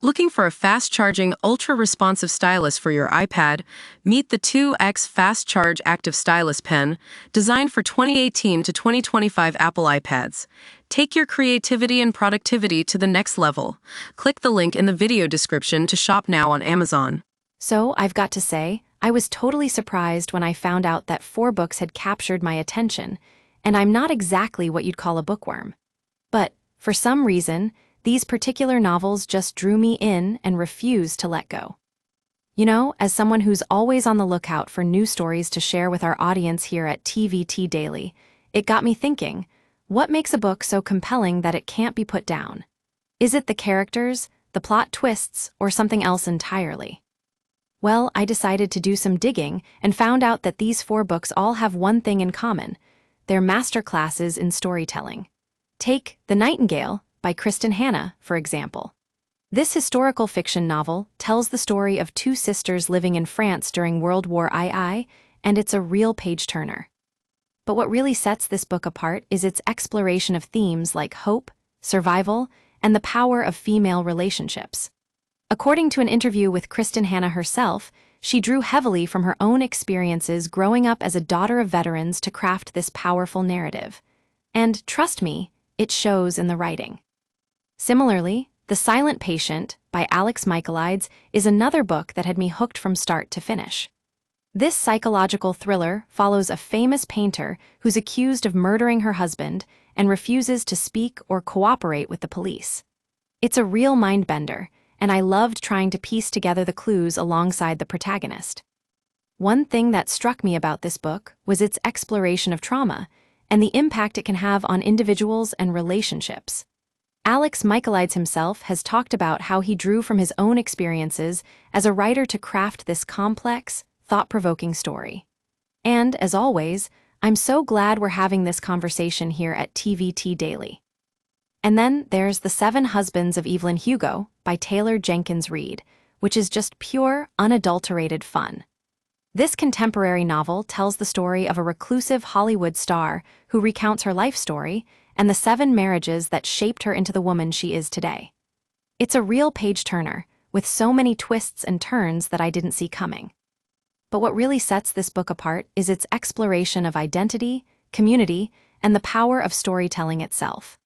Looking for a fast-charging, ultra-responsive stylus for your iPad? Meet the 2X Fast Charge Active Stylus Pen, designed for 2018 to 2025 Apple iPads. Take your creativity and productivity to the next level. Click the link in the video description to shop now on Amazon. So, I've got to say, I was totally surprised when I found out that 4 books had captured my attention, and I'm not exactly what you'd call a bookworm. But, for some reason, these particular novels just drew me in and refused to let go. You know, as someone who's always on the lookout for new stories to share with our audience here at TVT Daily, it got me thinking, what makes a book so compelling that it can't be put down? Is it the characters, the plot twists, or something else entirely? Well, I decided to do some digging and found out that these 4 books all have one thing in common. They're masterclasses in storytelling. Take The Nightingale by Kristin, for example. This historical fiction novel tells the story of 2 sisters living in France during World War II, and it's a real page-turner. But what really sets this book apart is its exploration of themes like hope, survival, and the power of female relationships. According to an interview with Kristin herself, she drew heavily from her own experiences growing up as a daughter of veterans to craft this powerful narrative. And trust me, it shows in the writing. Similarly, The Silent Patient by Michaelides is another book that had me hooked from start to finish. This psychological thriller follows a famous painter who's accused of murdering her husband and refuses to speak or cooperate with the police. It's a real mind-bender, and I loved trying to piece together the clues alongside the protagonist. One thing that struck me about this book was its exploration of trauma and the impact it can have on individuals and relationships. Michaelides himself has talked about how he drew from his own experiences as a writer to craft this complex, thought-provoking story. And, as always, I'm so glad we're having this conversation here at TVT Daily. And then there's The 7 Husbands of Evelyn Hugo by Jenkins Reid, which is just pure, unadulterated fun. This contemporary novel tells the story of a reclusive Hollywood star who recounts her life story and the 7 marriages that shaped her into the woman she is today. It's a real page-turner, with so many twists and turns that I didn't see coming. But what really sets this book apart is its exploration of identity, community, and the power of storytelling itself.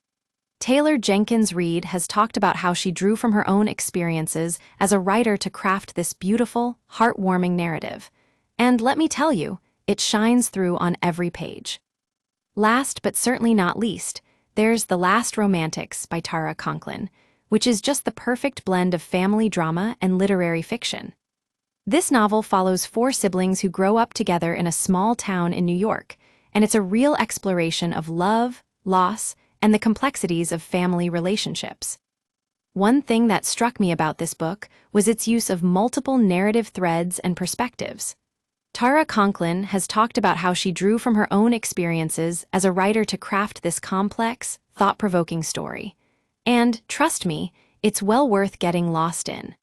Jenkins Reid has talked about how she drew from her own experiences as a writer to craft this beautiful, heartwarming narrative. And let me tell you, it shines through on every page. Last but certainly not least, there's The Last Romantics by Conklin, which is just the perfect blend of family drama and literary fiction. This novel follows 4 siblings who grow up together in a small town in New York, and it's a real exploration of love, loss, and the complexities of family relationships. One thing that struck me about this book was its use of multiple narrative threads and perspectives. Conklin has talked about how she drew from her own experiences as a writer to craft this complex, thought-provoking story. And, trust me, it's well worth getting lost in.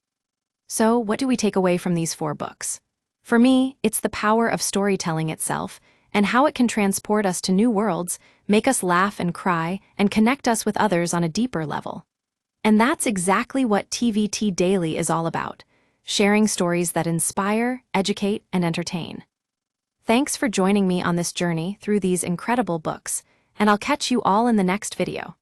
So, what do we take away from these 4 books? For me, it's the power of storytelling itself, and how it can transport us to new worlds, make us laugh and cry, and connect us with others on a deeper level. And that's exactly what TVT Daily is all about. Sharing stories that inspire, educate, and entertain. Thanks for joining me on this journey through these incredible books, and I'll catch you all in the next video.